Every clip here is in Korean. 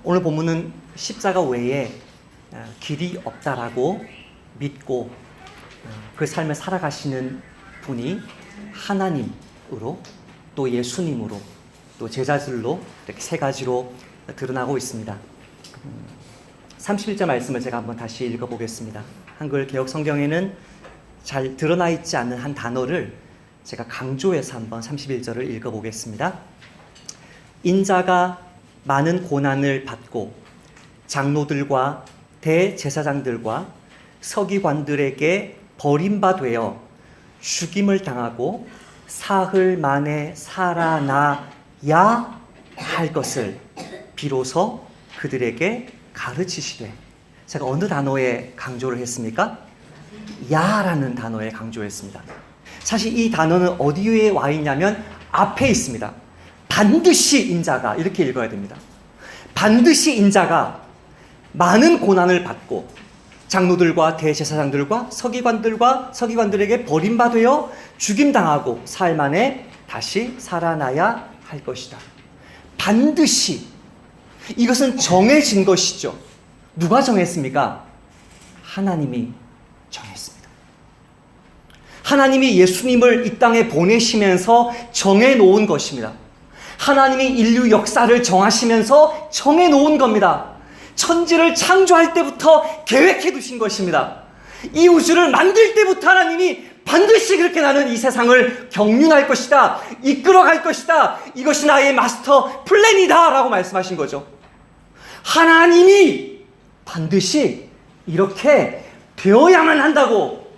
오늘 본문은 십자가 외에 길이 없다라고 믿고 그 삶을 살아가시는 분이 하나님으로 또 예수님으로 또 제자들로 이렇게 세 가지로 드러나고 있습니다. 31절 말씀을 제가 한번 다시 읽어보겠습니다. 한글 개역 성경에는 잘 드러나 있지 않는 한 단어를 제가 강조해서 한번 31절을 읽어보겠습니다. 인자가 많은 고난을 받고 장로들과 대제사장들과 서기관들에게 버림받되어 죽임을 당하고 사흘 만에 살아나야 할 것을 비로소 그들에게 가르치시되, 제가 어느 단어에 강조를 했습니까? 야라는 단어에 강조했습니다. 사실 이 단어는 어디에 와 있냐면 앞에 있습니다. 반드시 인자가, 이렇게 읽어야 됩니다. 반드시 인자가 많은 고난을 받고 장로들과 대제사장들과 서기관들에게 버림받되어 죽임당하고 사흘 만에 다시 살아나야 할 것이다. 반드시. 이것은 정해진 것이죠. 누가 정했습니까? 하나님이 정했습니다. 하나님이 예수님을 이 땅에 보내시면서 정해놓은 것입니다. 하나님이 인류 역사를 정하시면서 정해놓은 겁니다. 천지를 창조할 때부터 계획해 두신 것입니다. 이 우주를 만들 때부터 하나님이 반드시 그렇게 나는 이 세상을 경륜할 것이다, 이끌어갈 것이다, 이것이 나의 마스터 플랜이다 라고 말씀하신 거죠. 하나님이 반드시 이렇게 되어야만 한다고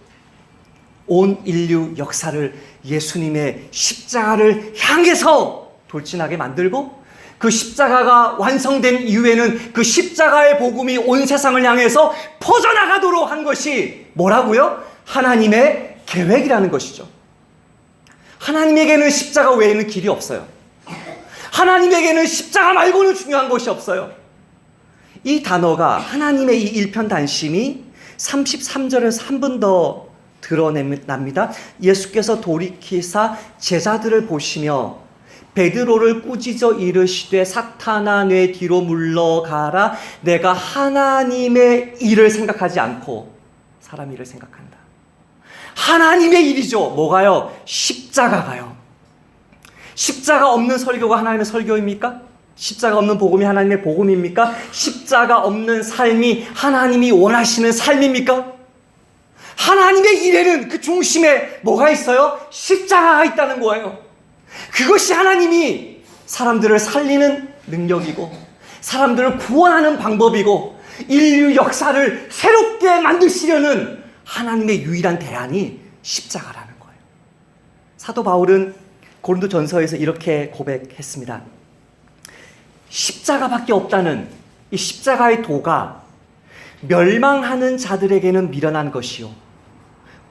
온 인류 역사를 예수님의 십자가를 향해서 돌진하게 만들고, 그 십자가가 완성된 이후에는 그 십자가의 복음이 온 세상을 향해서 퍼져나가도록 한 것이 뭐라고요? 하나님의 계획이라는 것이죠. 하나님에게는 십자가 외에는 길이 없어요. 하나님에게는 십자가 말고는 중요한 것이 없어요. 이 단어가, 하나님의 이 일편단심이 33절에서 한 번 더 드러납니다. 예수께서 돌이키사 제자들을 보시며 베드로를 꾸짖어 이르시되 사탄아 내 뒤로 물러가라. 내가 하나님의 일을 생각하지 않고 사람 일을 생각한다. 하나님의 일이죠. 뭐가요? 십자가가요. 십자가 없는 설교가 하나님의 설교입니까? 십자가 없는 복음이 하나님의 복음입니까? 십자가 없는 삶이 하나님이 원하시는 삶입니까? 하나님의 일에는 그 중심에 뭐가 있어요? 십자가가 있다는 거예요. 그것이 하나님이 사람들을 살리는 능력이고 사람들을 구원하는 방법이고 인류 역사를 새롭게 만드시려는 하나님의 유일한 대안이 십자가라는 거예요. 사도 바울은 고린도전서에서 이렇게 고백했습니다. 십자가밖에 없다는 이 십자가의 도가 멸망하는 자들에게는 미련한 것이요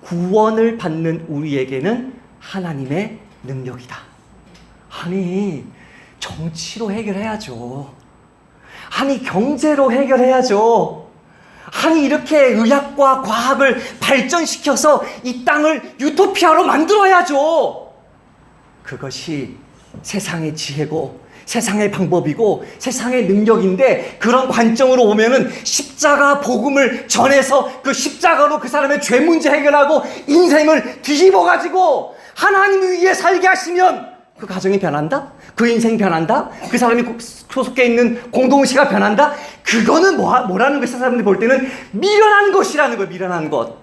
구원을 받는 우리에게는 하나님의 능력이다. 아니, 정치로 해결해야죠. 아니, 경제로 해결해야죠. 아니, 이렇게 의학과 과학을 발전시켜서 이 땅을 유토피아로 만들어야죠. 그것이 세상의 지혜고 세상의 방법이고 세상의 능력인데, 그런 관점으로 보면은 십자가 복음을 전해서 그 십자가로 그 사람의 죄 문제 해결하고 인생을 뒤집어가지고 하나님 위에 살게 하시면 그 가정이 변한다? 그 인생이 변한다? 그 사람이 소속해 있는 공동체가 변한다? 그거는 뭐라는 것이 사람들이 볼 때는 미련한 것이라는 거예요. 미련한 것.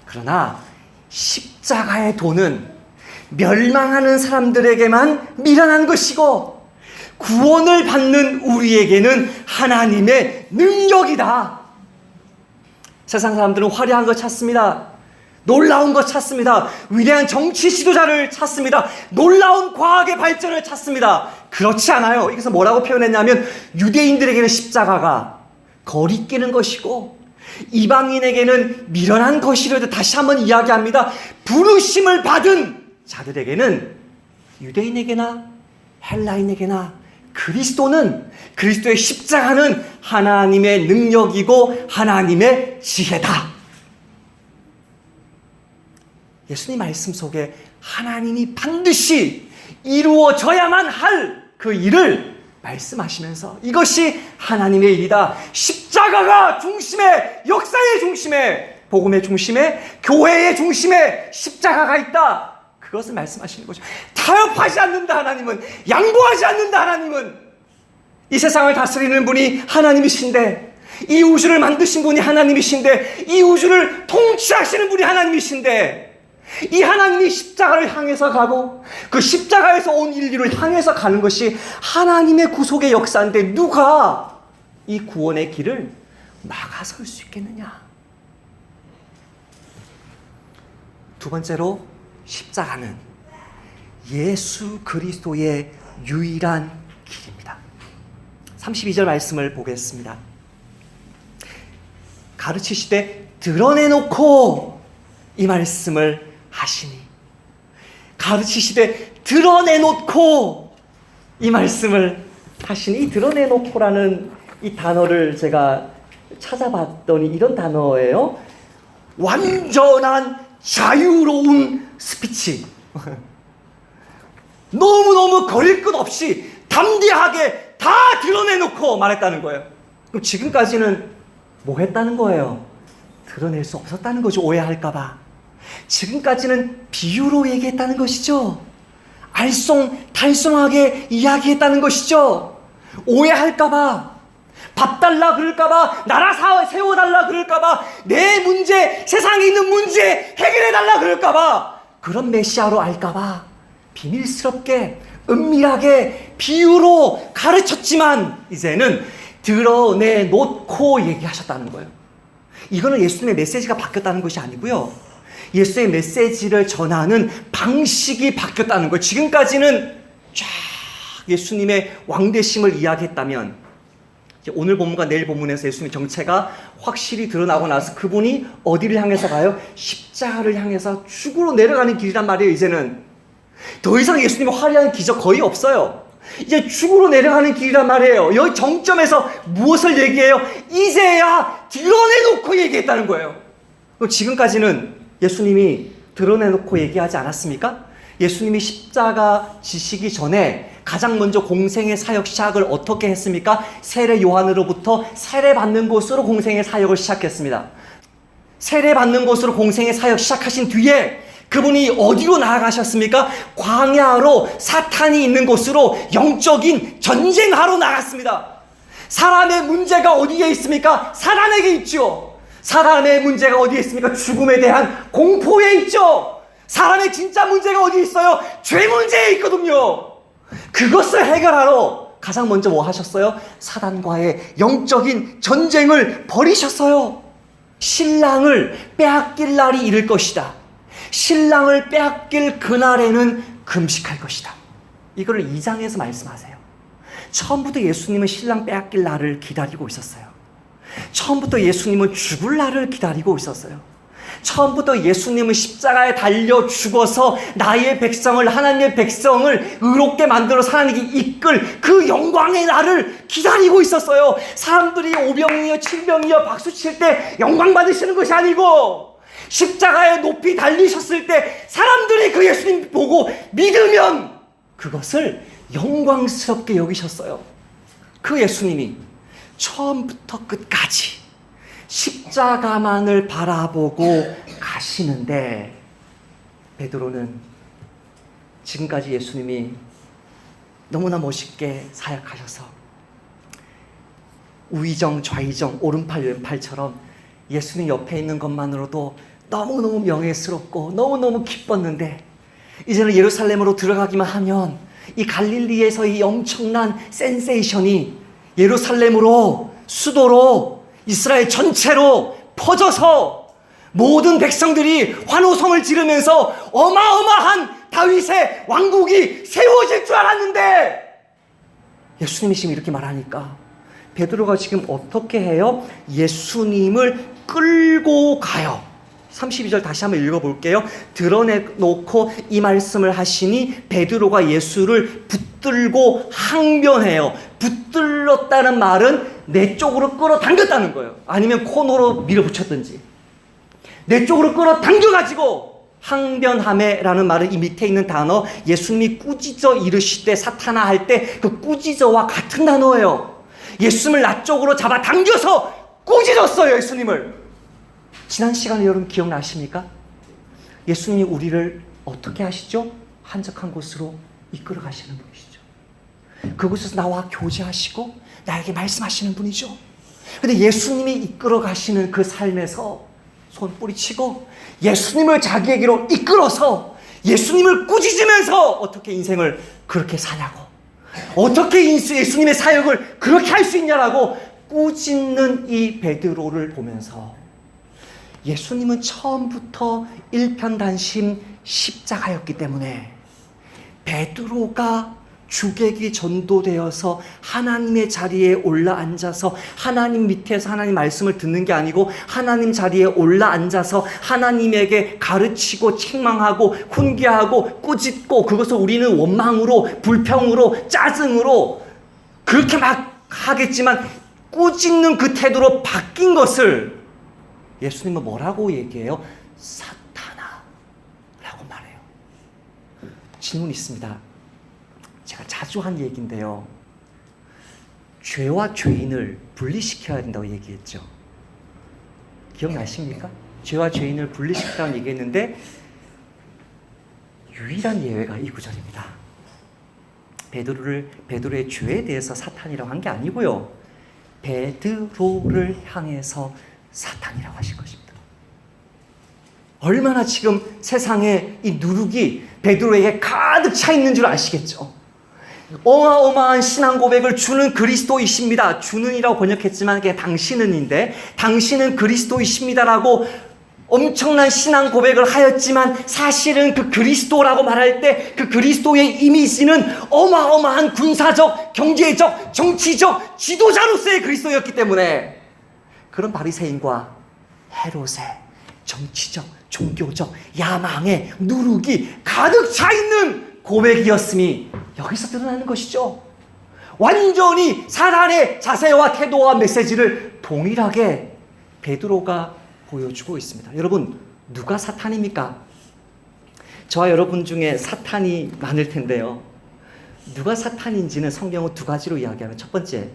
그러나 십자가의 도는 멸망하는 사람들에게만 미련한 것이고 구원을 받는 우리에게는 하나님의 능력이다. 세상 사람들은 화려한 것 찾습니다. 놀라운 것 찾습니다. 위대한 정치 지도자를 찾습니다. 놀라운 과학의 발전을 찾습니다. 그렇지 않아요. 이것은 뭐라고 표현했냐면 유대인들에게는 십자가가 거리끼는 것이고 이방인에게는 미련한 것이라도 다시 한번 이야기합니다. 부르심을 받은 자들에게는 유대인에게나 헬라인에게나 그리스도의 십자가는 하나님의 능력이고 하나님의 지혜다. 예수님 말씀 속에 하나님이 반드시 이루어져야만 할 그 일을 말씀하시면서 이것이 하나님의 일이다. 십자가가 중심에, 역사의 중심에, 복음의 중심에, 교회의 중심에 십자가가 있다. 그것을 말씀하시는 거죠. 타협하지 않는다 하나님은. 양보하지 않는다 하나님은. 이 세상을 다스리는 분이 하나님이신데, 이 우주를 만드신 분이 하나님이신데, 이 우주를 통치하시는 분이 하나님이신데, 이 하나님이 십자가를 향해서 가고 그 십자가에서 온 인류를 향해서 가는 것이 하나님의 구속의 역사인데 누가 이 구원의 길을 막아설 수 있겠느냐? 두 번째로, 십자가는 예수 그리스도의 유일한 길입니다. 32절 말씀을 보겠습니다. 가르치시되 드러내놓고 이 말씀을 하시니, 가르치시되 드러내놓고 이 말씀을 하시니, 이 드러내놓고라는 이 단어를 제가 찾아봤더니 이런 단어예요. 완전한 자유로운 스피치. 너무너무 거릴 것 없이 담대하게 다 드러내놓고 말했다는 거예요. 그럼 지금까지는 뭐 했다는 거예요? 드러낼 수 없었다는 거죠. 오해할까봐. 지금까지는 비유로 얘기했다는 것이죠. 알쏭달쏭하게 이야기했다는 것이죠. 오해할까봐, 밥 달라 그럴까봐, 나라 세워달라 그럴까봐, 내 문제, 세상에 있는 문제 해결해달라 그럴까봐, 그런 메시아로 알까봐 비밀스럽게 은밀하게 비유로 가르쳤지만 이제는 드러내놓고 얘기하셨다는 거예요. 이거는 예수님의 메시지가 바뀌었다는 것이 아니고요, 예수의 메시지를 전하는 방식이 바뀌었다는 거예요. 지금까지는 쫙 예수님의 왕되심을 이야기했다면, 이제 오늘 본문과 내일 본문에서 예수님의 정체가 확실히 드러나고 나서 그분이 어디를 향해서 가요? 십자가를 향해서 죽으러 내려가는 길이란 말이에요. 이제는 더 이상 예수님의 화려한 기적 거의 없어요. 이제 죽으러 내려가는 길이란 말이에요. 여기 정점에서 무엇을 얘기해요? 이제야 드러내놓고 얘기했다는 거예요. 지금까지는 예수님이 드러내놓고 얘기하지 않았습니까? 예수님이 십자가 지시기 전에 가장 먼저 공생의 사역 시작을 어떻게 했습니까? 세례 요한으로부터 세례받는 곳으로 공생의 사역을 시작했습니다. 세례받는 곳으로 공생의 사역 시작하신 뒤에 그분이 어디로 나아가셨습니까? 광야로, 사탄이 있는 곳으로 영적인 전쟁하러 나갔습니다. 사람의 문제가 어디에 있습니까? 사단에게 있죠. 사람의 문제가 어디에 있습니까? 죽음에 대한 공포에 있죠. 사람의 진짜 문제가 어디 있어요? 죄 문제에 있거든요. 그것을 해결하러 가장 먼저 뭐 하셨어요? 사단과의 영적인 전쟁을 벌이셨어요. 신랑을 빼앗길 날이 이를 것이다. 신랑을 빼앗길 그날에는 금식할 것이다. 이거를 2장에서 말씀하세요. 처음부터 예수님은 신랑 빼앗길 날을 기다리고 있었어요. 처음부터 예수님은 죽을 날을 기다리고 있었어요. 처음부터 예수님은 십자가에 달려 죽어서 나의 백성을, 하나님의 백성을 의롭게 만들어 하나님께 이끌 그 영광의 날을 기다리고 있었어요. 사람들이 오병이어 칠병이어 박수칠 때 영광 받으시는 것이 아니고, 십자가에 높이 달리셨을 때 사람들이 그 예수님 보고 믿으면 그것을 영광스럽게 여기셨어요. 그 예수님이 처음부터 끝까지 십자가만을 바라보고 가시는데, 베드로는 지금까지 예수님이 너무나 멋있게 사역하셔서 우의정 좌의정 오른팔 왼팔처럼 예수님 옆에 있는 것만으로도 너무너무 명예스럽고 너무너무 기뻤는데, 이제는 예루살렘으로 들어가기만 하면 이 갈릴리에서 이 엄청난 센세이션이 예루살렘으로, 수도로, 이스라엘 전체로 퍼져서 모든 백성들이 환호성을 지르면서 어마어마한 다윗의 왕국이 세워질 줄 알았는데, 예수님이 지금 이렇게 말하니까 베드로가 지금 어떻게 해요? 예수님을 끌고 가요. 32절 다시 한번 읽어볼게요. 드러내놓고 이 말씀을 하시니 베드로가 예수를 붙들고 항변해요. 붙들렀다는 말은 내 쪽으로 끌어당겼다는 거예요. 아니면 코너로 밀어붙였든지 내 쪽으로 끌어당겨가지고 항변하매라는 말은 이 밑에 있는 단어, 예수님이 꾸짖어 이르시되 사탄아 할 때 그 꾸짖어와 같은 단어예요. 예수님을 나 쪽으로 잡아 당겨서 꾸짖었어요, 예수님을. 지난 시간에 여러분 기억나십니까? 예수님이 우리를 어떻게 하시죠? 한적한 곳으로 이끌어 가시는 분이시죠. 그곳에서 나와 교제하시고 나에게 말씀하시는 분이죠. 근데 예수님이 이끌어 가시는 그 삶에서 손 뿌리치고 예수님을 자기에게로 이끌어서 예수님을 꾸짖으면서 어떻게 인생을 그렇게 사냐고, 어떻게 예수님의 사역을 그렇게 할 수 있냐라고 꾸짖는 이 베드로를 보면서 예수님은 처음부터 일편단심 십자가였기 때문에 베드로가 주객이 전도되어서 하나님의 자리에 올라앉아서 하나님 밑에서 하나님 말씀을 듣는 게 아니고 하나님 자리에 올라앉아서 하나님에게 가르치고 책망하고 훈계하고 꾸짖고, 그것을 우리는 원망으로 불평으로 짜증으로 그렇게 막 하겠지만 꾸짖는 그 태도로 바뀐 것을 예수님은 뭐라고 얘기해요? 사탄아 라고 말해요. 질문이 있습니다. 제가 자주 한 얘기인데요. 죄와 죄인을 분리시켜야 된다고 얘기했죠. 기억나십니까? 죄와 죄인을 분리시키라고 얘기했는데 유일한 예외가 이 구절입니다. 베드로의 죄에 대해서 사탄이라고 한 게 아니고요. 베드로를 향해서 사탄이라고 하신 것입니다. 얼마나 지금 세상에 이 누룩이 베드로에게 가득 차 있는 줄 아시겠죠? 어마어마한 신앙 고백을 주는 그리스도이십니다. 주는이라고 번역했지만 그게 당신은인데, 당신은 그리스도이십니다라고 엄청난 신앙 고백을 하였지만 사실은 그 그리스도라고 말할 때 그 그리스도의 이미지는 어마어마한 군사적, 경제적, 정치적 지도자로서의 그리스도였기 때문에 그런 바리새인과 헤롯의 정치적, 종교적 야망의 누룩이 가득 차 있는 고백이었음이 여기서 드러나는 것이죠. 완전히 사탄의 자세와 태도와 메시지를 동일하게 베드로가 보여주고 있습니다. 여러분, 누가 사탄입니까? 저와 여러분 중에 사탄이 많을 텐데요. 누가 사탄인지는 성경은 두 가지로 이야기하면, 첫 번째,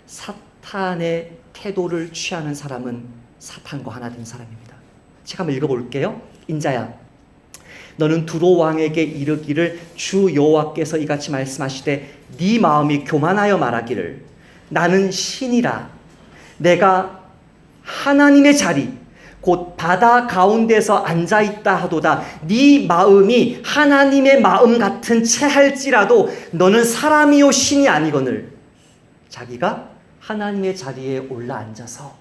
사탄의 태도를 취하는 사람은 사탄과 하나 된 사람입니다. 제가 한번 읽어볼게요. 인자야, 너는 두로 왕에게 이르기를 주 여호와께서 이같이 말씀하시되 네 마음이 교만하여 말하기를 나는 신이라 내가 하나님의 자리 곧 바다 가운데서 앉아있다 하도다. 네 마음이 하나님의 마음 같은 채할지라도 너는 사람이요 신이 아니거늘. 자기가 하나님의 자리에 올라앉아서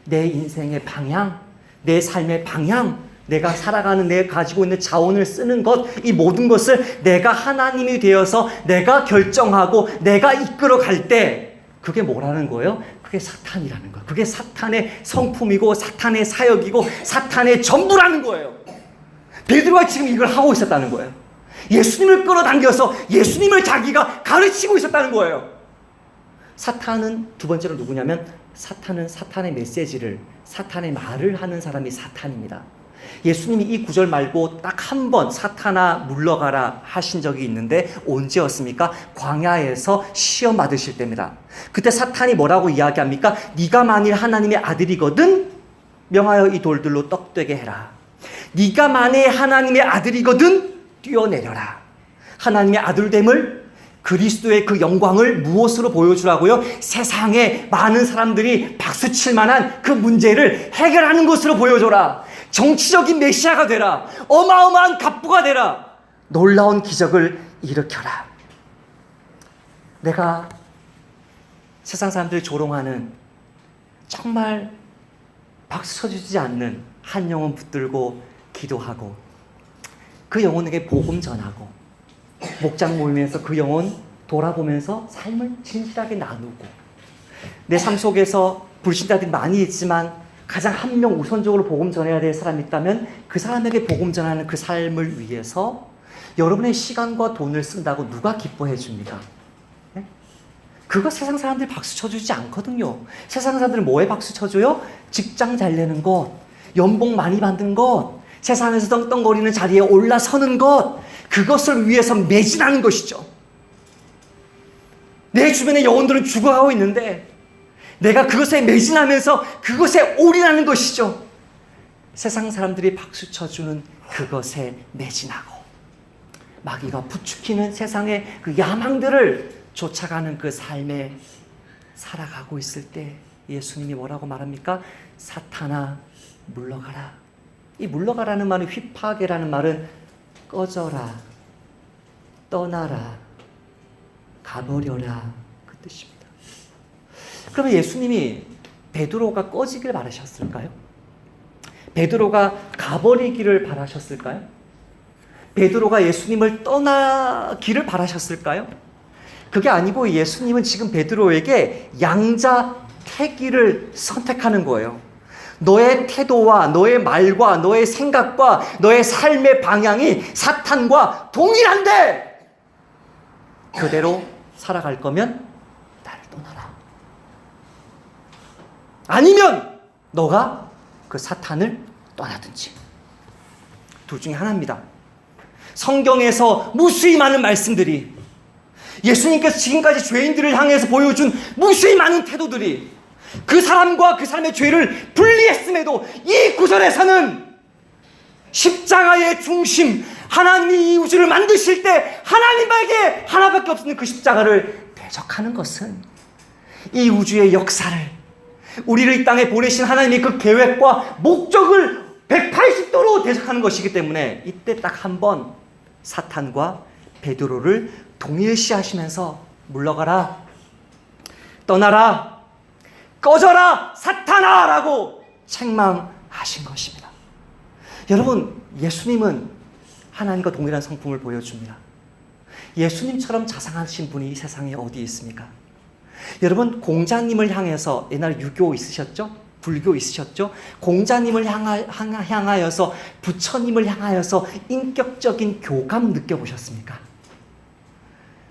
내 인생의 방향, 내 삶의 방향, 내가 살아가는, 내가 가지고 있는 자원을 쓰는 것, 이 모든 것을 내가 하나님이 되어서 내가 결정하고 내가 이끌어 갈 때 그게 뭐라는 거예요? 그게 사탄이라는 거예요. 그게 사탄의 성품이고 사탄의 사역이고 사탄의 전부라는 거예요. 베드로가 지금 이걸 하고 있었다는 거예요. 예수님을 끌어당겨서 예수님을 자기가 가르치고 있었다는 거예요. 사탄은 두 번째로 누구냐면, 사탄은 사탄의 메시지를, 사탄의 말을 하는 사람이 사탄입니다. 예수님이 이 구절 말고 딱 한 번 사탄아 물러가라 하신 적이 있는데 언제였습니까? 광야에서 시험 받으실 때입니다. 그때 사탄이 뭐라고 이야기합니까? 네가 만일 하나님의 아들이거든 명하여 이 돌들로 떡되게 해라. 네가 만일 하나님의 아들이거든 뛰어내려라. 하나님의 아들됨을, 그리스도의 그 영광을 무엇으로 보여주라고요? 세상에 많은 사람들이 박수칠 만한 그 문제를 해결하는 것으로 보여줘라. 정치적인 메시아가 되라. 어마어마한 갑부가 되라. 놀라운 기적을 일으켜라. 내가 세상 사람들이 조롱하는 정말 박수 쳐주지 않는 한 영혼 붙들고 기도하고 그 영혼에게 복음 전하고 목장 모임에서 그 영혼 돌아보면서 삶을 진실하게 나누고, 내 삶 속에서 불신자들이 많이 있지만 가장 한 명 우선적으로 복음 전해야 될 사람이 있다면 그 사람에게 복음 전하는 그 삶을 위해서 여러분의 시간과 돈을 쓴다고 누가 기뻐해 줍니까? 네? 그거 세상 사람들이 박수 쳐주지 않거든요. 세상 사람들은 뭐에 박수 쳐줘요? 직장 잘 내는 것, 연봉 많이 받는 것, 세상에서 떵떵거리는 자리에 올라서는 것, 그것을 위해서 매진하는 것이죠. 내 주변의 영혼들은 죽어가고 있는데 내가 그것에 매진하면서 그것에 올인하는 것이죠. 세상 사람들이 박수 쳐주는 그것에 매진하고 마귀가 부추기는 세상의 그 야망들을 쫓아가는 그 삶에 살아가고 있을 때 예수님이 뭐라고 말합니까? 사탄아 물러가라. 이 물러가라는 말은, 휘파게라는 말은 꺼져라, 떠나라, 가버려라 그 뜻입니다. 그러면 예수님이 베드로가 꺼지길 바라셨을까요? 베드로가 가버리기를 바라셨을까요? 베드로가 예수님을 떠나기를 바라셨을까요? 그게 아니고 예수님은 지금 베드로에게 양자택일을 선택하는 거예요. 너의 태도와 너의 말과 너의 생각과 너의 삶의 방향이 사탄과 동일한데 그대로 살아갈 거면 나를 떠나라. 아니면 너가 그 사탄을 떠나든지. 둘 중에 하나입니다. 성경에서 무수히 많은 말씀들이, 예수님께서 지금까지 죄인들을 향해서 보여준 무수히 많은 태도들이 그 사람과 그 사람의 죄를 분리했음에도 이 구절에서는 십자가의 중심, 하나님이 이 우주를 만드실 때 하나님에게 하나밖에 없는 그 십자가를 대적하는 것은 이 우주의 역사를, 우리를 이 땅에 보내신 하나님의 그 계획과 목적을 180도로 대적하는 것이기 때문에 이때 딱 한 번 사탄과 베드로를 동일시하시면서 물러가라, 떠나라, 꺼져라 사탄아 라고 책망하신 것입니다. 여러분, 예수님은 하나님과 동일한 성품을 보여줍니다. 예수님처럼 자상하신 분이 이 세상에 어디 있습니까? 여러분, 공자님을 향해서, 옛날 유교 있으셨죠? 불교 있으셨죠? 공자님을 향하여서, 부처님을 향하여서 인격적인 교감 느껴보셨습니까?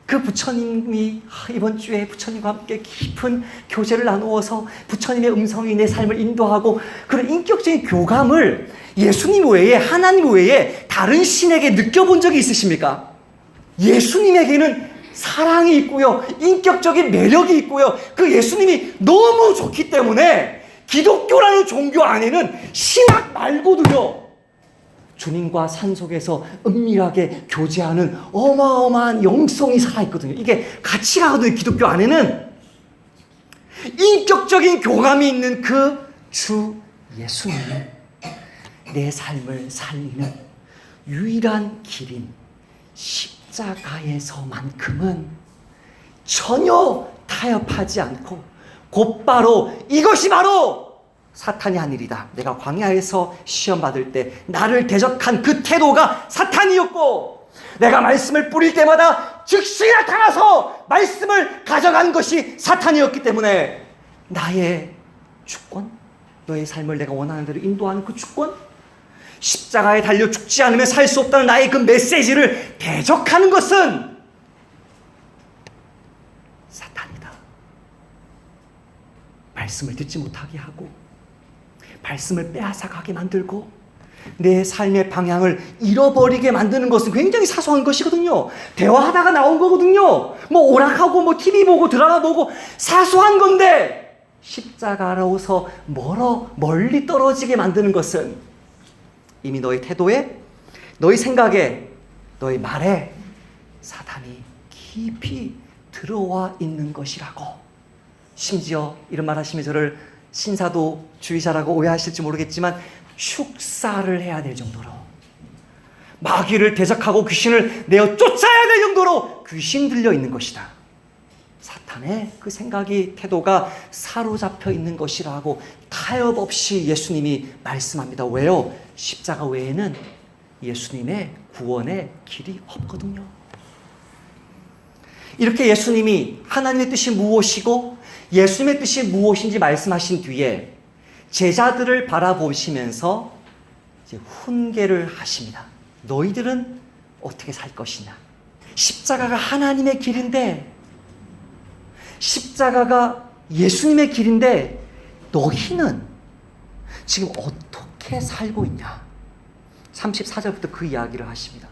그 부처님이 이번 주에 부처님과 함께 깊은 교제를 나누어서 부처님의 음성이 내 삶을 인도하고 그런 인격적인 교감을 예수님 외에, 하나님 외에 다른 신에게 느껴본 적이 있으십니까? 예수님에게는 사랑이 있고요, 인격적인 매력이 있고요, 그 예수님이 너무 좋기 때문에 기독교라는 종교 안에는 신학 말고도요, 주님과 산속에서 은밀하게 교제하는 어마어마한 영성이 살아있거든요. 이게 같이 가거든요. 기독교 안에는 인격적인 교감이 있는 그 주 예수님은 내 삶을 살리는 유일한 길인 십자가에서만큼은 전혀 타협하지 않고 곧바로 이것이 바로 사탄이 한 일이다. 내가 광야에서 시험 받을 때 나를 대적한 그 태도가 사탄이었고, 내가 말씀을 뿌릴 때마다 즉시 나타나서 말씀을 가져간 것이 사탄이었기 때문에 나의 주권, 너의 삶을 내가 원하는 대로 인도하는 그 주권, 십자가에 달려 죽지 않으면 살 수 없다는 나의 그 메시지를 대적하는 것은 사탄이다. 말씀을 듣지 못하게 하고 말씀을 빼앗아가게 만들고 내 삶의 방향을 잃어버리게 만드는 것은 굉장히 사소한 것이거든요. 대화하다가 나온 거거든요. 뭐 오락하고 뭐 TV 보고 드라마 보고 사소한 건데 십자가로서 멀리 떨어지게 만드는 것은 이미 너의 태도에, 너의 생각에, 너의 말에 사탄이 깊이 들어와 있는 것이라고. 심지어 이런 말 하시면 저를 신사도 주의자라고 오해하실지 모르겠지만 축사를 해야 될 정도로, 마귀를 대적하고 귀신을 내어 쫓아야 될 정도로 귀신 들려 있는 것이다. 사탄의 그 생각이, 태도가 사로잡혀 있는 것이라고 타협 없이 예수님이 말씀합니다. 왜요? 십자가 외에는 예수님의 구원의 길이 없거든요. 이렇게 예수님이 하나님의 뜻이 무엇이고 예수님의 뜻이 무엇인지 말씀하신 뒤에 제자들을 바라보시면서 이제 훈계를 하십니다. 너희들은 어떻게 살 것이냐? 십자가가 하나님의 길인데, 십자가가 예수님의 길인데 너희는 지금 어떻게 살고 있냐? 34절부터 그 이야기를 하십니다.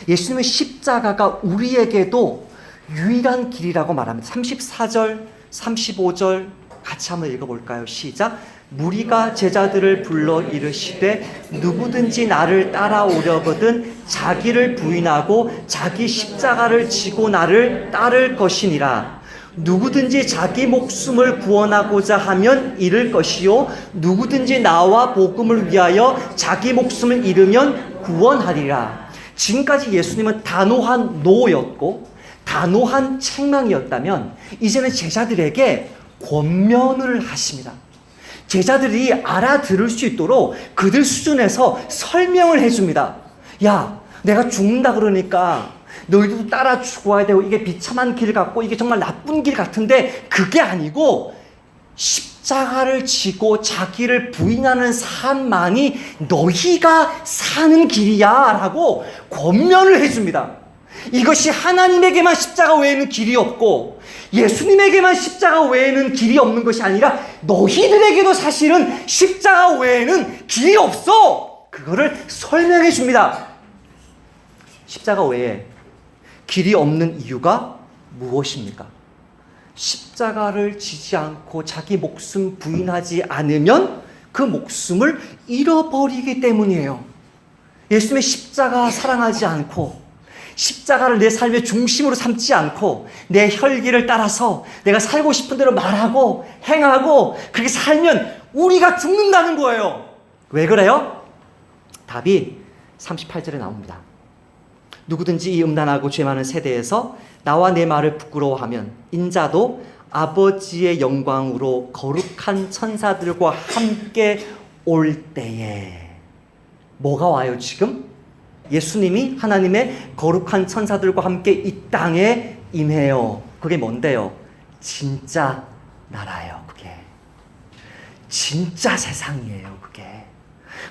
예수님의 십자가가 우리에게도 유일한 길이라고 말합니다. 34절, 35절 같이 한번 읽어볼까요? 시작. 무리가 제자들을 불러 이르시되 누구든지 나를 따라오려거든 자기를 부인하고 자기 십자가를 지고 나를 따를 것이니라. 누구든지 자기 목숨을 구원하고자 하면 잃을 것이요 누구든지 나와 복음을 위하여 자기 목숨을 잃으면 구원하리라. 지금까지 예수님은 단호한 노였고 단호한 책망이었다면 이제는 제자들에게 권면을 하십니다. 제자들이 알아들을 수 있도록 그들 수준에서 설명을 해줍니다. 야, 내가 죽는다 그러니까 너희도 따라 죽어야 되고 이게 비참한 길 같고 이게 정말 나쁜 길 같은데 그게 아니고 십자가를 지고 자기를 부인하는 삶만이 너희가 사는 길이야 라고 권면을 해줍니다. 이것이 하나님에게만 십자가 외에는 길이 없고 예수님에게만 십자가 외에는 길이 없는 것이 아니라 너희들에게도 사실은 십자가 외에는 길이 없어. 그거를 설명해 줍니다. 십자가 외에 길이 없는 이유가 무엇입니까? 십자가를 지지 않고 자기 목숨 부인하지 않으면 그 목숨을 잃어버리기 때문이에요. 예수님의 십자가 사랑하지 않고 십자가를 내 삶의 중심으로 삼지 않고 내 혈기를 따라서 내가 살고 싶은 대로 말하고 행하고 그렇게 살면 우리가 죽는다는 거예요. 왜 그래요? 답이 38절에 나옵니다. 누구든지 이 음란하고 죄 많은 세대에서 나와 내 말을 부끄러워하면 인자도 아버지의 영광으로 거룩한 천사들과 함께 올 때에 뭐가 와요 지금? 예수님이 하나님의 거룩한 천사들과 함께 이 땅에 임해요. 그게 뭔데요? 진짜 나라예요. 그게 진짜 세상이에요. 그게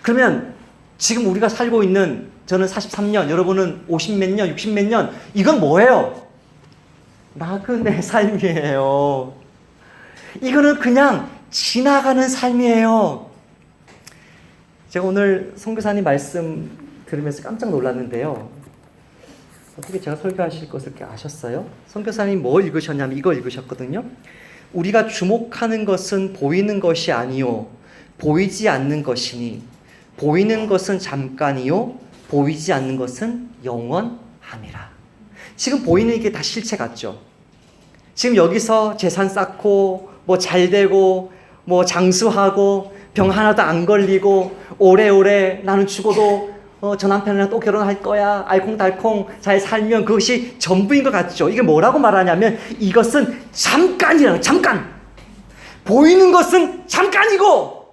그러면 지금 우리가 살고 있는 저는 43년, 여러분은 50몇 년, 60몇 년 이건 뭐예요? 나그네 삶이에요. 이거는 그냥 지나가는 삶이에요. 제가 오늘 선교사님 말씀 들으면서 깜짝 놀랐는데요. 어떻게 제가 설교하실 것을 이렇게 아셨어요? 선교사님 뭐 읽으셨냐면 이거 읽으셨거든요. 우리가 주목하는 것은 보이는 것이 아니요 보이지 않는 것이니 보이는 것은 잠깐이요 보이지 않는 것은 영원함이라. 지금 보이는 이게 다 실체 같죠? 지금 여기서 재산 쌓고 뭐 잘되고 뭐 장수하고 병 하나도 안 걸리고 오래오래 나는 죽어도 저 남편이랑 또 결혼할 거야 알콩달콩 잘 살면 그것이 전부인 것 같죠? 이게 뭐라고 말하냐면 이것은 잠깐이라는 잠깐. 보이는 것은 잠깐이고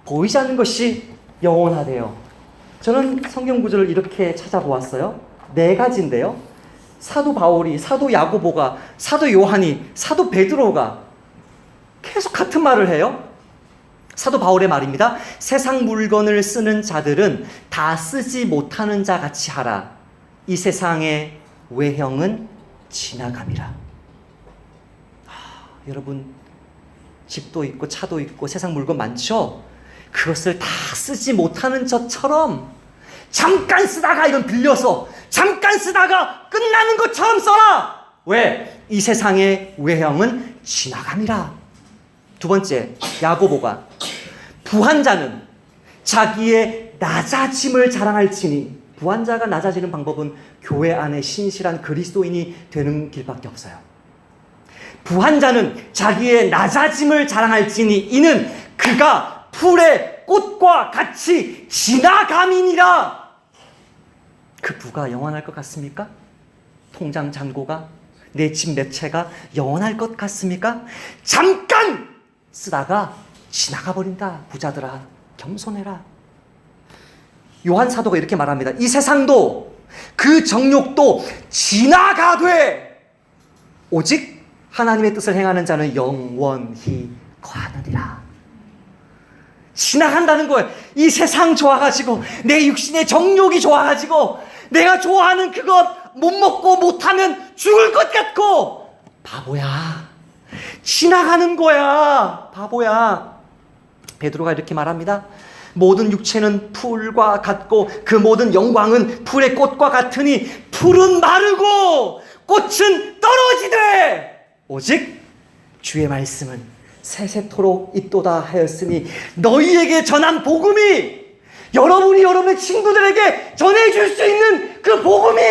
보이지 않는 것이 영원하대요. 저는 성경 구절을 이렇게 찾아보았어요. 4가지인데요. 사도 바울이, 사도 야고보가, 사도 요한이, 사도 베드로가 계속 같은 말을 해요. 사도 바울의 말입니다. 세상 물건을 쓰는 자들은 다 쓰지 못하는 자 같이 하라. 이 세상의 외형은 지나감이라. 여러분 집도 있고 차도 있고 세상 물건 많죠? 그것을 다 쓰지 못하는 저처럼 잠깐 쓰다가 이건 빌려서 잠깐 쓰다가 끝나는 것처럼 써라. 왜? 이 세상의 외형은 지나감이라. 2번째, 야고보가 부한 자는 자기의 낮아짐을 자랑할지니. 부한 자가 낮아지는 방법은 교회 안에 신실한 그리스도인이 되는 길밖에 없어요. 부한 자는 자기의 낮아짐을 자랑할지니 이는 그가 풀의 꽃과 같이 지나감이니라. 그 부가 영원할 것 같습니까? 통장 잔고가 내 집 몇 채가 영원할 것 같습니까? 잠깐 쓰다가 지나가 버린다. 부자들아 겸손해라. 요한 사도가 이렇게 말합니다. 이 세상도 그 정욕도 지나가되 오직 하나님의 뜻을 행하는 자는 영원히 거하느니라. 지나간다는 거예요. 이 세상 좋아가지고 내 육신의 정욕이 좋아가지고 내가 좋아하는 그것 못 먹고 못하면 죽을 것 같고 바보야. 지나가는 거야. 바보야. 베드로가 이렇게 말합니다. 모든 육체는 풀과 같고 그 모든 영광은 풀의 꽃과 같으니 풀은 마르고 꽃은 떨어지되 오직 주의 말씀은 세세토록 있도다 하였으니 너희에게 전한 복음이 여러분이 여러분의 친구들에게 전해줄 수 있는 그 복음이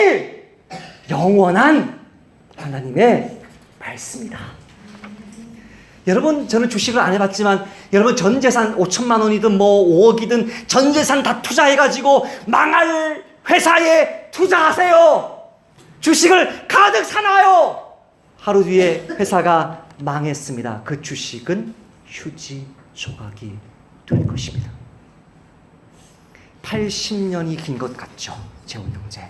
영원한 하나님의 말씀이다. 여러분, 저는 주식을 안 해봤지만 여러분 전 재산 5천만 원이든 뭐 5억이든 전 재산 다 투자해가지고 망할 회사에 투자하세요. 주식을 가득 사놔요. 하루 뒤에 회사가 망했습니다. 그 주식은 휴지 조각이 될 것입니다. 80년이 긴 것 같죠, 재훈 형제?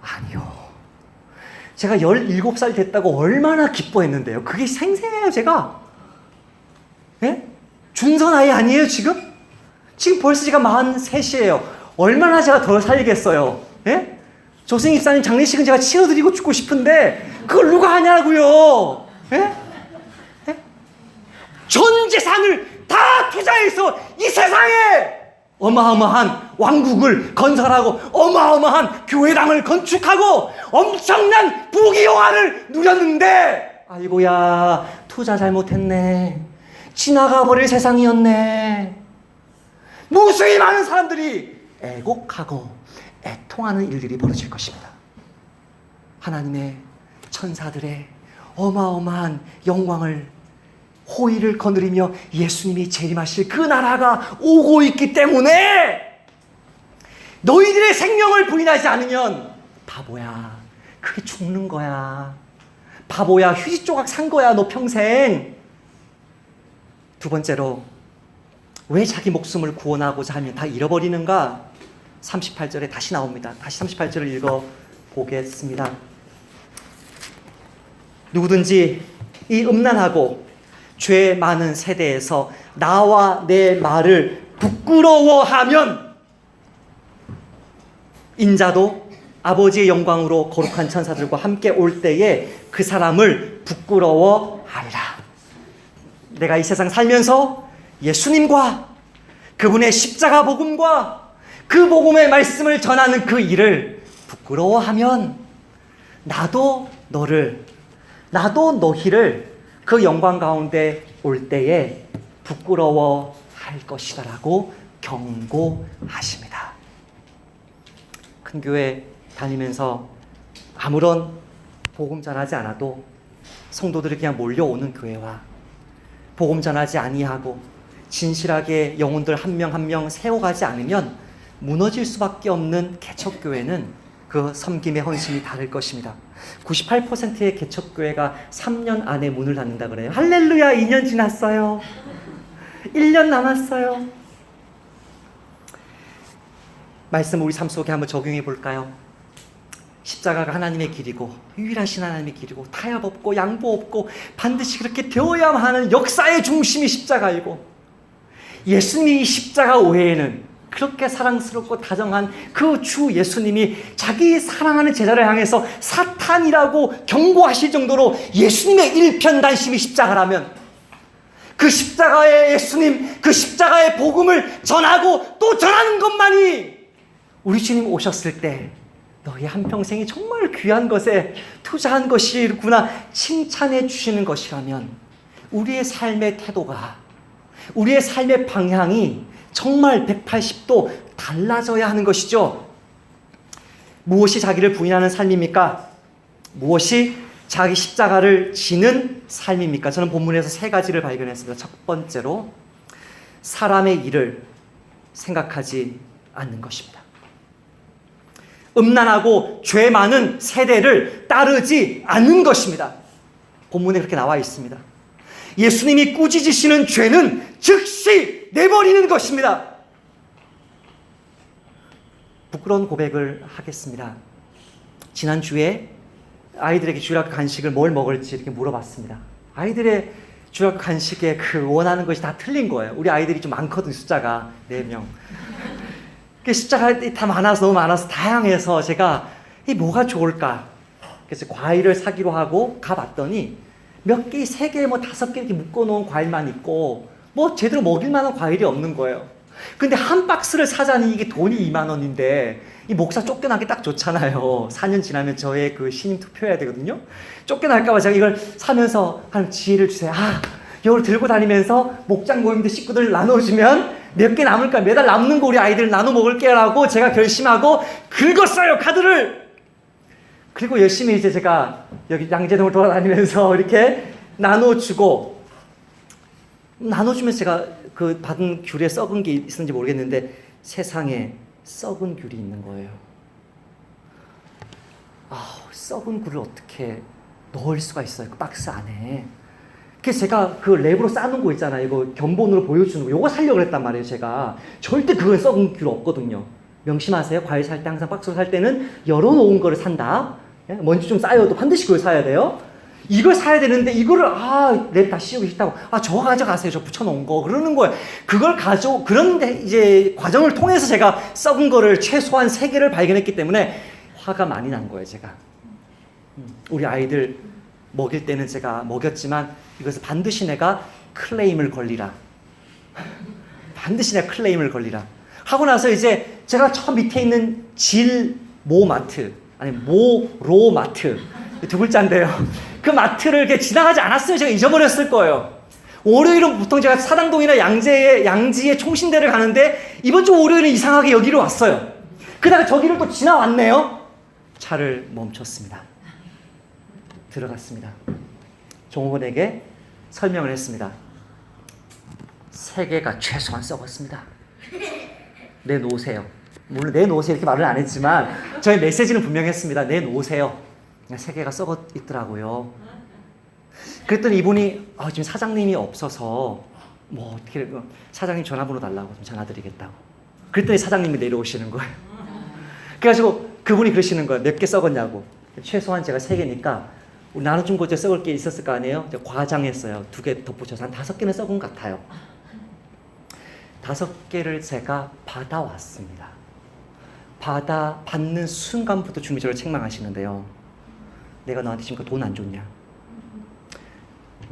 아니요. 제가 17살 됐다고 얼마나 기뻐했는데요. 그게 생생해요, 제가. 예? 준선 아이 아니에요, 지금? 지금 벌써 제가 43이에요. 얼마나 제가 더 살겠어요. 예? 조승 입사님 장례식은 제가 치러드리고 죽고 싶은데 그걸 누가 하냐고요. 예? 예? 전 재산을 다 투자해서 이 세상에 어마어마한 왕국을 건설하고 어마어마한 교회당을 건축하고 엄청난 부귀영화를 누렸는데 아이고야, 투자 잘못했네. 지나가 버릴 세상이었네. 무수히 많은 사람들이 애곡하고 애통하는 일들이 벌어질 것입니다. 하나님의 천사들의 어마어마한 영광을, 호의를 거느리며 예수님이 재림하실 그 나라가 오고 있기 때문에 너희들의 생명을 부인하지 않으면 바보야, 그게 죽는 거야. 바보야, 휴지 조각 산 거야, 너 평생. 두 번째로, 왜 자기 목숨을 구원하고자 하면 다 잃어버리는가? 38절에 다시 나옵니다. 다시 38절을 읽어보겠습니다. 누구든지 이 음란하고 죄 많은 세대에서 나와 내 말을 부끄러워하면 인자도 아버지의 영광으로 거룩한 천사들과 함께 올 때에 그 사람을 부끄러워하리라. 내가 이 세상 살면서 예수님과 그분의 십자가 복음과 그 복음의 말씀을 전하는 그 일을 부끄러워하면 나도 너희를 그 영광 가운데 올 때에 부끄러워할 것이다라고 경고하십니다. 큰 교회 다니면서 아무런 복음 전하지 않아도 성도들이 그냥 몰려오는 교회와 복음 전하지 아니하고 진실하게 영혼들 한 명 한 명 세워가지 않으면 무너질 수밖에 없는 개척교회는 그 섬김의 헌신이 다를 것입니다. 98%의 개척교회가 3년 안에 문을 닫는다 그래요. 할렐루야, 2년 지났어요. 1년 남았어요. 말씀 우리 삶 속에 한번 적용해 볼까요? 십자가가 하나님의 길이고 유일하신 하나님의 길이고 타협 없고 양보 없고 반드시 그렇게 되어야만 하는 역사의 중심이 십자가이고 예수님이 이 십자가 외에는 그렇게 사랑스럽고 다정한 그 주 예수님이 자기 사랑하는 제자를 향해서 사탄이라고 경고하실 정도로 예수님의 일편단심이 십자가라면 그 십자가의 예수님, 그 십자가의 복음을 전하고 또 전하는 것만이 우리 주님 오셨을 때 너희 한평생이 정말 귀한 것에 투자한 것이구나 칭찬해 주시는 것이라면 우리의 삶의 태도가, 우리의 삶의 방향이 정말 180도 달라져야 하는 것이죠. 무엇이 자기를 부인하는 삶입니까? 무엇이 자기 십자가를 지는 삶입니까? 저는 본문에서 세 가지를 발견했습니다. 첫 번째로, 사람의 일을 생각하지 않는 것입니다. 음란하고 죄 많은 세대를 따르지 않는 것입니다. 본문에 그렇게 나와 있습니다. 예수님이 꾸짖으시는 죄는 즉시 내버리는 것입니다. 부끄러운 고백을 하겠습니다. 지난주에 아이들에게 주일학교 간식을 뭘 먹을지 이렇게 물어봤습니다. 아이들의 주일학교 간식에 그 원하는 것이 다 틀린 거예요. 우리 아이들이 좀 많거든요. 숫자가 4명. 숫자가 다 많아서, 너무 많아서 다양해서 제가 이 뭐가 좋을까? 그래서 과일을 사기로 하고 가봤더니 몇 개, 3개, 뭐 5개 이렇게 묶어놓은 과일만 있고 뭐 제대로 먹일 만한 과일이 없는 거예요. 근데 한 박스를 사자니 이게 돈이 2만 원인데 이 목사 쫓겨나기 딱 좋잖아요. 4년 지나면 저의 그 신임 투표해야 되거든요. 쫓겨날까 봐 제가 이걸 사면서 한 지혜를 주세요. 이걸 들고 다니면서 목장 모임들 식구들 나눠주면 몇 개 남을까? 매달 남는 거 우리 아이들 나눠 먹을게라고 제가 결심하고 긁었어요, 카드를. 그리고 열심히 이제 제가 여기 양재동을 돌아다니면서 이렇게 나눠주고, 나눠주면서 제가 그 받은 귤에 썩은 게 있었는지 모르겠는데 세상에 썩은 귤이 있는 거예요. 썩은 귤을 어떻게 넣을 수가 있어요, 그 박스 안에. 그래서 제가 그 랩으로 싸놓은 거 있잖아요. 이거 견본으로 보여주는 거. 요거 사려고 그랬단 말이에요, 제가. 절대 그건 썩은 귤 없거든요. 명심하세요. 과일 살 때 항상 박스로 살 때는 열어놓은 거를 산다. 먼지 좀 쌓여도 반드시 그걸 사야 돼요. 이걸 사야 되는데 이거를 랩 다 씌우기 싫다고 저거 가져가세요. 저 붙여놓은 거 그러는 거예요. 그걸 그런데 이제 과정을 통해서 제가 썩은 거를 최소한 3개를 발견했기 때문에 화가 많이 난 거예요, 제가. 우리 아이들 먹일 때는 제가 먹였지만 이것을 반드시 내가 클레임을 걸리라. 반드시 내가 클레임을 걸리라. 하고 나서 이제 제가 저 밑에 있는 질모마트, 아니 모로마트, 2글자인데요. 그 마트를 이렇게 지나가지 않았어요. 제가 잊어버렸을 거예요. 월요일은 보통 제가 사당동이나 양지에 총신대를 가는데 이번 주 월요일은 이상하게 여기로 왔어요. 그다가 저기를 또 지나왔네요. 차를 멈췄습니다. 들어갔습니다. 종업원에게 설명을 했습니다. 3개가 최소한 썩었습니다. 내놓으세요. 물론 내놓으세요 이렇게 말을 안 했지만 저희 메시지는 분명히 했습니다. 내놓으세요. 3개가 썩어 있더라고요. 그랬더니 이분이 지금 사장님이 없어서 뭐 어떻게 사장님 전화번호 달라고 좀 전화드리겠다고. 그랬더니 사장님이 내려오시는 거예요. 그래가지고 그분이 그러시는 거예요. 몇 개 썩었냐고. 최소한 제가 3개니까 나눠준 곳에 썩을 게 있었을 거 아니에요? 과장했어요. 2개 덧붙여서 한 5개는 썩은 것 같아요. 5개를 제가 받아왔습니다. 받는 순간부터 주님이 저를 책망하시는데요. 내가 너한테 지금 돈 안 줬냐?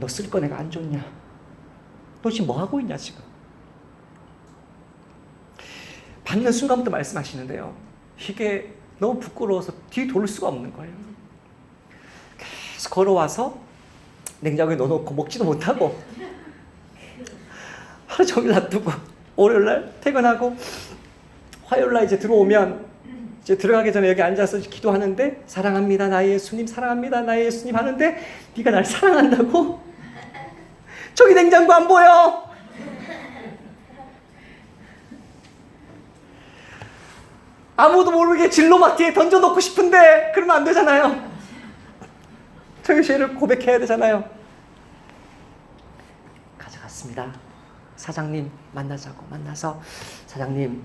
너 쓸 거 내가 안 줬냐? 너 지금 뭐 하고 있냐 지금? 받는 순간부터 말씀하시는데요. 이게 너무 부끄러워서 뒤 돌 수가 없는 거예요. 계속 걸어와서 냉장고에 넣어놓고 먹지도 못하고 하루 종일 놔두고 월요일날 퇴근하고 화요일날 이제 들어오면 이제 들어가기 전에 여기 앉아서 기도하는데 사랑합니다 나의 예수님, 사랑합니다 나의 예수님 하는데 네가 날 사랑한다고? 저기 냉장고 안 보여. 아무도 모르게 진로마트에 던져놓고 싶은데 그러면 안 되잖아요. 저희 죄를 고백해야 되잖아요. 가져갔습니다. 사장님 만나자고 만나서 사장님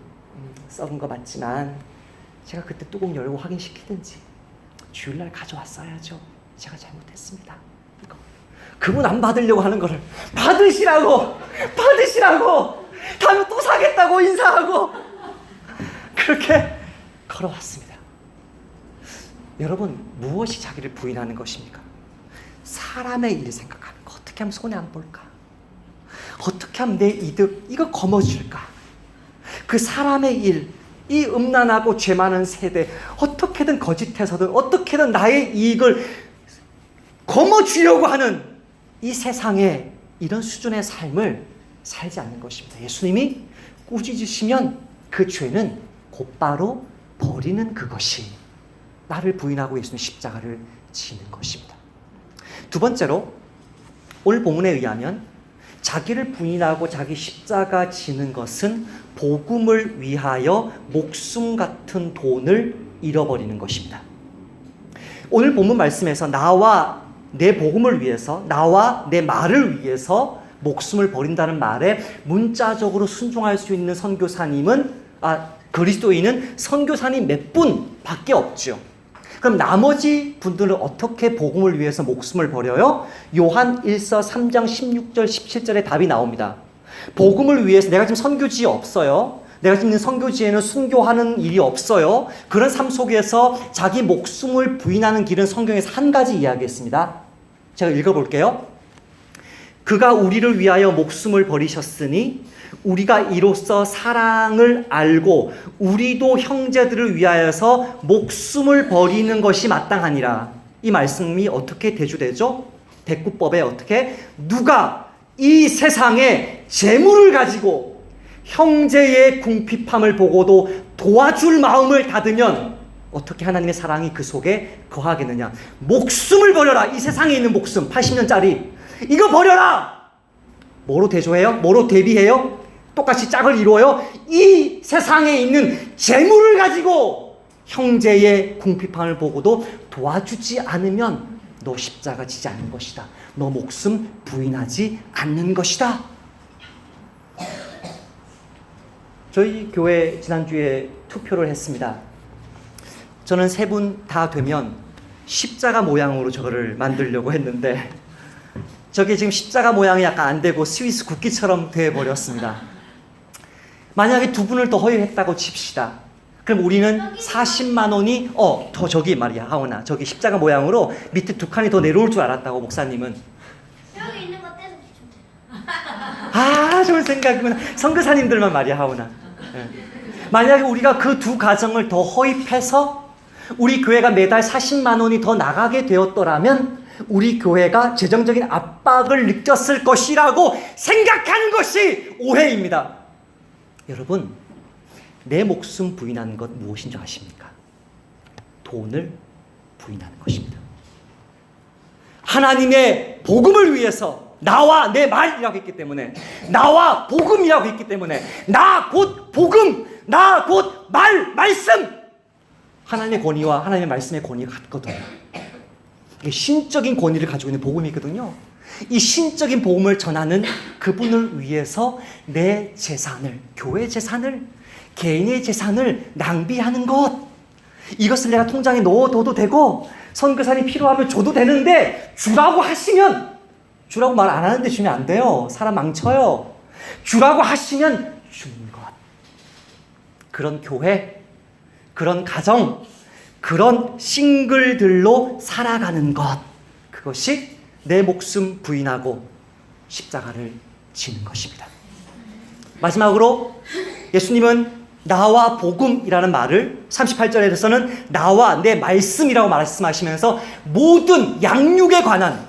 썩은 거 맞지만 제가 그때 뚜껑 열고 확인시키든지 주일날 가져왔어야죠. 제가 잘못했습니다. 이거 그분 안 받으려고 하는 거를 받으시라고 다음에 또 사겠다고 인사하고 그렇게 걸어왔습니다. 여러분 무엇이 자기를 부인하는 것입니까? 사람의 일 생각하는 거. 어떻게 하면 손해 안 볼까? 어떻게 하면 내 이득 이거 거머쥘까? 그 사람의 일, 이 음란하고 죄 많은 세대 어떻게든 거짓해서든 어떻게든 나의 이익을 거머쥐려고 하는 이 세상에 이런 수준의 삶을 살지 않는 것입니다. 예수님이 꾸짖으시면 그 죄는 곧바로 버리는 그것이 나를 부인하고 예수님 십자가를 지는 것입니다. 두 번째로 오늘 본문에 의하면 자기를 부인하고 자기 십자가 지는 것은 복음을 위하여 목숨 같은 돈을 잃어버리는 것입니다. 오늘 본문 말씀에서 나와 내 복음을 위해서, 나와 내 말을 위해서 목숨을 버린다는 말에 문자적으로 순종할 수 있는 그리스도인은 선교사님 몇 분밖에 없죠. 그럼 나머지 분들은 어떻게 복음을 위해서 목숨을 버려요? 요한 1서 3장 16절 17절에 답이 나옵니다. 복음을 위해서 내가 지금 선교지에 없어요. 내가 지금 있는 선교지에는 순교하는 일이 없어요. 그런 삶 속에서 자기 목숨을 부인하는 길은 성경에서 한 가지 이야기했습니다. 제가 읽어볼게요. 그가 우리를 위하여 목숨을 버리셨으니 우리가 이로써 사랑을 알고 우리도 형제들을 위하여서 목숨을 버리는 것이 마땅하니라. 이 말씀이 어떻게 대주되죠? 대꾸법에 어떻게? 누가 이 세상에 재물을 가지고 형제의 궁핍함을 보고도 도와줄 마음을 닫으면 어떻게 하나님의 사랑이 그 속에 거하겠느냐. 목숨을 버려라. 이 세상에 있는 목숨 80년짜리 이거 버려라. 뭐로 대조해요? 뭐로 대비해요? 똑같이 짝을 이루어요. 이 세상에 있는 재물을 가지고 형제의 궁핍함을 보고도 도와주지 않으면 너 십자가 지지 않는 것이다. 너 목숨 부인하지 않는 것이다. 저희 교회 지난주에 투표를 했습니다. 저는 세 분 다 되면 십자가 모양으로 저거를 만들려고 했는데 저게 지금 십자가 모양이 약간 안 되고 스위스 국기처럼 되어버렸습니다. 만약에 두 분을 더 허용했다고 칩시다. 그럼 우리는 40만 원이 더 저기 말이야 하오나 저기 십자가 모양으로 밑에 두 칸이 더 내려올 줄 알았다고 목사님은. 여기 있는 거 떼서 주면 돼. 좋은 생각이구나. 선교사님들만 말이야 하오나. 네. 만약에 우리가 그 두 가정을 더 허입해서 우리 교회가 매달 40만 원이 더 나가게 되었더라면 우리 교회가 재정적인 압박을 느꼈을 것이라고 생각하는 것이 오해입니다. 여러분, 내 목숨 부인하는 것 무엇인 줄 아십니까? 돈을 부인하는 것입니다. 하나님의 복음을 위해서 나와 내 말이라고 했기 때문에, 나와 복음이라고 했기 때문에, 나 곧 복음, 나 곧 말씀. 하나님의 권위와 하나님의 말씀의 권위가 같거든요. 이게 신적인 권위를 가지고 있는 복음이거든요. 이 신적인 복음을 전하는 그분을 위해서 내 재산을, 교회 재산을, 개인의 재산을 낭비하는 것, 이것을 내가 통장에 넣어둬도 되고 선교사님 필요하면 줘도 되는데 주라고 하시면, 주라고 말 안 하는데 주면 안 돼요. 사람 망쳐요. 주라고 하시면 주는 것. 그런 교회, 그런 가정, 그런 싱글들로 살아가는 것, 그것이 내 목숨 부인하고 십자가를 지는 것입니다. 마지막으로 예수님은 나와 복음이라는 말을 38절에서는 나와 내 말씀이라고 말씀하시면서 모든 양육에 관한,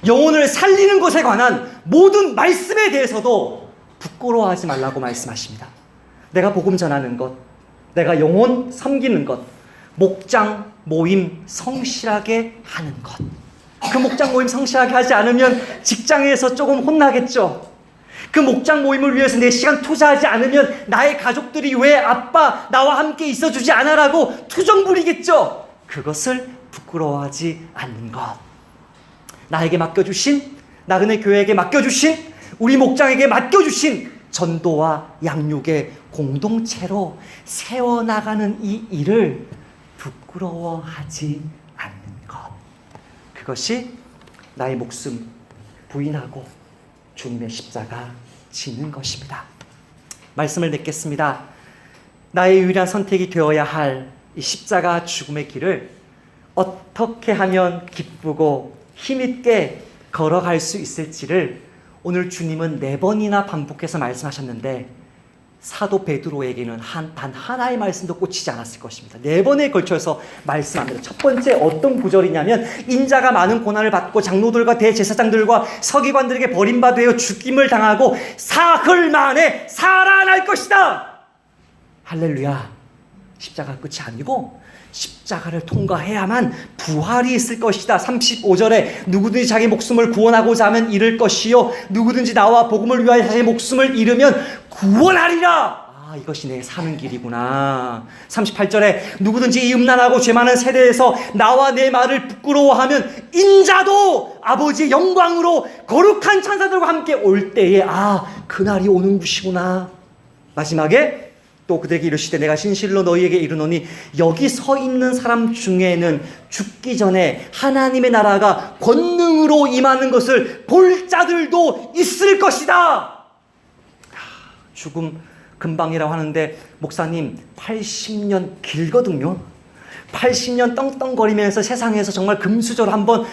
영혼을 살리는 것에 관한 모든 말씀에 대해서도 부끄러워하지 말라고 말씀하십니다. 내가 복음 전하는 것, 내가 영혼 섬기는 것, 목장 모임 성실하게 하는 것. 그 목장 모임 성실하게 하지 않으면 직장에서 조금 혼나겠죠. 그 목장 모임을 위해서 내 시간 투자하지 않으면 나의 가족들이 왜 아빠 나와 함께 있어주지 않아라고 투정 부리겠죠. 그것을 부끄러워하지 않는 것. 나에게 맡겨주신, 나그네 교회에게 맡겨주신, 우리 목장에게 맡겨주신 전도와 양육의 공동체로 세워나가는 이 일을 부끄러워하지 않는 것. 그것이 나의 목숨 부인하고 주님의 십자가 지는 것입니다. 말씀을 맺겠습니다. 나의 유일한 선택이 되어야 할 이 십자가 죽음의 길을 어떻게 하면 기쁘고 힘있게 걸어갈 수 있을지를 오늘 주님은 4번이나 반복해서 말씀하셨는데 사도 베드로에게는 단 하나의 말씀도 꽂히지 않았을 것입니다. 4번에 걸쳐서 말씀합니다. 첫 번째 어떤 구절이냐면 인자가 많은 고난을 받고 장로들과 대제사장들과 서기관들에게 버림받아 죽임을 당하고 사흘 만에 살아날 것이다. 할렐루야. 십자가 끝이 아니고 십자가를 통과해야만 부활이 있을 것이다. 35절에 누구든지 자기 목숨을 구원하고자 하면 잃을 것이요 누구든지 나와 복음을 위하여 자기 목숨을 잃으면 구원하리라. 이것이 내 사는 길이구나. 38절에 누구든지 이 음란하고 죄 많은 세대에서 나와 내 말을 부끄러워하면 인자도 아버지의 영광으로 거룩한 천사들과 함께 올 때에 그날이 오는 것이구나. 마지막에 또 그들에게 이르시되 내가 진실로 너희에게 이르노니 여기 서 있는 사람 중에는 죽기 전에 하나님의 나라가 권능으로 임하는 것을 볼 자들도 있을 것이다. 죽음 금방이라고 하는데 목사님 80년 길거든요. 80년 떵떵거리면서 세상에서 정말 금수저로 한번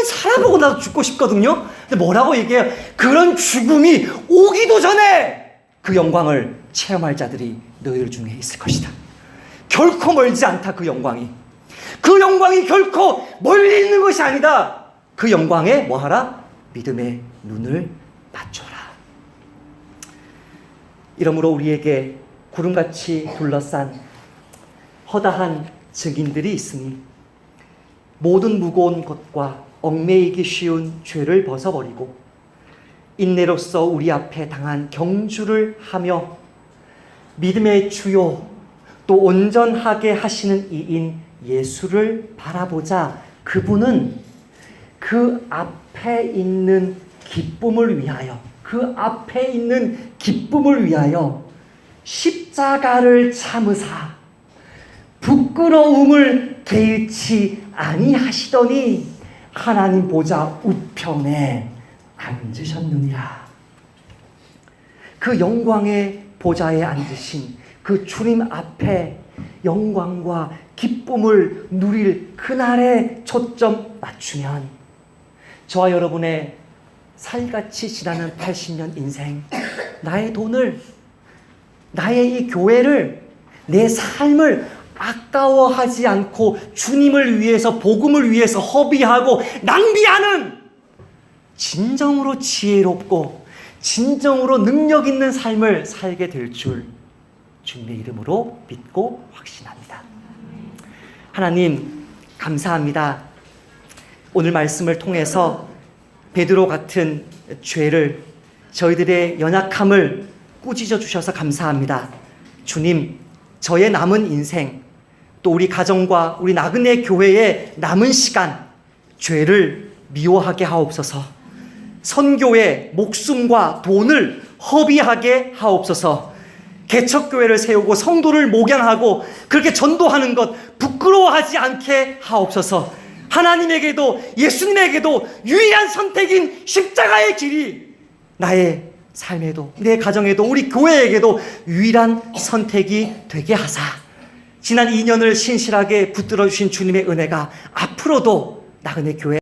살아보고 나도 죽고 싶거든요. 근데 뭐라고 얘기해요? 그런 죽음이 오기도 전에 그 영광을 체험할 자들이 너희들 중에 있을 것이다. 결코 멀지 않다. 그 영광이 결코 멀리 있는 것이 아니다. 그 영광에 뭐하라? 믿음의 눈을 맞춰라. 이러므로 우리에게 구름같이 둘러싼 허다한 증인들이 있으니 모든 무거운 것과 얽매이기 쉬운 죄를 벗어버리고 인내로서 우리 앞에 당한 경주를 하며 믿음의 주요 또 온전하게 하시는 이인 예수를 바라보자. 그분은 그 앞에 있는 기쁨을 위하여 십자가를 참으사 부끄러움을 개의치 아니하시더니 하나님 보좌 우편에 앉으셨느니라. 그 영광의 보좌에 앉으신 그 주님 앞에 영광과 기쁨을 누릴 그날에 초점 맞추면 저와 여러분의 살같이 지나는 80년 인생, 나의 돈을, 나의 이 교회를, 내 삶을 아까워하지 않고 주님을 위해서, 복음을 위해서 허비하고 낭비하는 진정으로 지혜롭고 진정으로 능력 있는 삶을 살게 될 줄 주님의 이름으로 믿고 확신합니다. 하나님 감사합니다. 오늘 말씀을 통해서 베드로 같은 죄를, 저희들의 연약함을 꾸짖어 주셔서 감사합니다. 주님, 저의 남은 인생, 또 우리 가정과 우리 나그네 교회의 남은 시간, 죄를 미워하게 하옵소서. 선교에 목숨과 돈을 허비하게 하옵소서. 개척교회를 세우고 성도를 목양하고 그렇게 전도하는 것 부끄러워하지 않게 하옵소서. 하나님에게도 예수님에게도 유일한 선택인 십자가의 길이 나의 삶에도, 내 가정에도, 우리 교회에게도 유일한 선택이 되게 하사 지난 2년을 신실하게 붙들어 주신 주님의 은혜가 앞으로도 나그네 교회